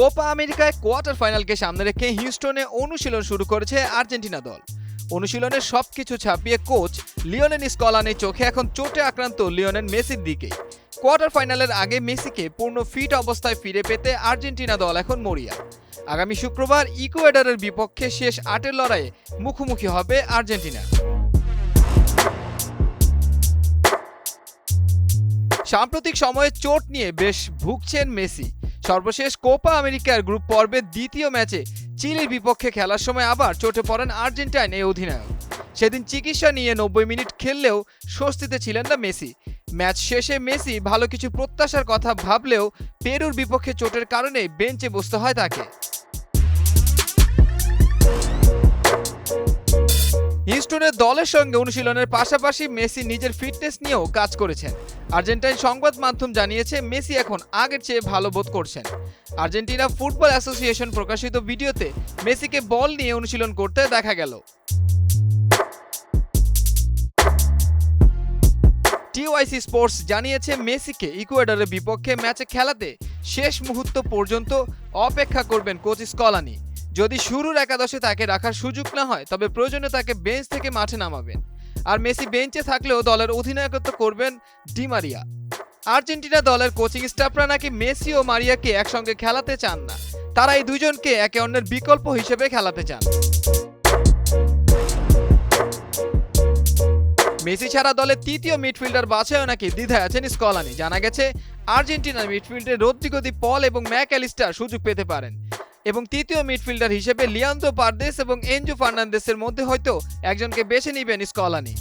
Copa আমেরিকায় quarter ফাইনালকে সামনে রেখে হিউস্টনে অনুশীলন শুরু করেছে আর্জেন্টিনা দল। অনুশীলনের সবকিছু ছাপিয়ে কোচ লিওনেল স্কলানির চোখে এখন চোটে আক্রান্ত লিওনেল মেসির দিকেই। কোয়ার্টার ফাইনালের আগে মেসিকে পূর্ণ ফিট অবস্থায় ফিরে পেতে আর্জেন্টিনা দল এখন মরিয়া। আগামী শুক্রবার ইকুয়েডরের বিপক্ষে শেষ ৮-এর লড়াইয়ে মুখোমুখি হবে আর্জেন্টিনা। সাম্প্রতিক সময়ে চোট নিয়ে বেশ ভুগছেন মেসি। সর্বশেষ কোপা আমেরিকার গ্রুপ পর্বের দ্বিতীয় ম্যাচে চিলির বিপক্ষে খেলার সময় আবার চোটে পড়েন আর্জেন্টাইন এই অধিনায়ক। সেদিন চিকিৎসা নিয়ে ৯০ মিনিট খেললেও স্বস্তিতে ছিলেন না মেসি। ম্যাচ শেষে মেসি ভালো কিছু প্রত্যাশার কথা ভাবলেও পেরুর বিপক্ষে চোটের কারণে বেঞ্চে বসতে হয় তাকে। হিউস্টনের দলের সঙ্গে অনুশীলনের পাশাপাশি মেসি নিজের ফিটনেস নিয়েও কাজ করেছেন। আর্জেন্টাইন সংবাদ মাধ্যম জানিয়েছে মেসি এখন আগের চেয়ে ভালো বোধ করছেন। আর্জেন্টিনা ফুটবল অ্যাসোসিয়েশন প্রকাশিত ভিডিওতে মেসিকে বল নিয়ে অনুশীলন করতে দেখা গেল। টিওয়াইসি স্পোর্টস জানিয়েছে মেসিকে ইকুয়েডরের বিপক্ষে ম্যাচে খেলাতে শেষ মুহূর্ত পর্যন্ত অপেক্ষা করবেন কোচ স্কলানি। যদি শুরুর একাদশে তাকে রাখার সুযোগ না হয় তবে প্রয়োজনে তাকে বেঞ্চ থেকে মাঠে নামাবেন। আর মেসি বেঞ্চে থাকলেও দলের অধিনায়কত্ব করবেন ডি মারিয়া। আর্জেন্টিনা দলের কোচিং স্টাফরা নাকি মেসি ও মারিয়াকে একসঙ্গে খেলাতে চান না, তারা এই দুজনকে একে অন্যের বিকল্প হিসেবে খেলাতে চান। মেসি ছাড়া দলের তৃতীয় মিডফিল্ডার বাছাইও নাকি দ্বিধায় আছেন স্কলানি। জানা গেছে আর্জেন্টিনার মিডফিল্ডে রদ্রিগো দি পল এবং ম্যাক অ্যালিস্টার সুযোগ পেতে পারেন এবং তৃতীয় মিডফিল্ডার হিসেবে লিয়ান্দ্রো পারদেস এবং এনজো ফার্নান্দেসের মধ্যে হয়তো একজনকে বেছে নেবেন স্কলানি।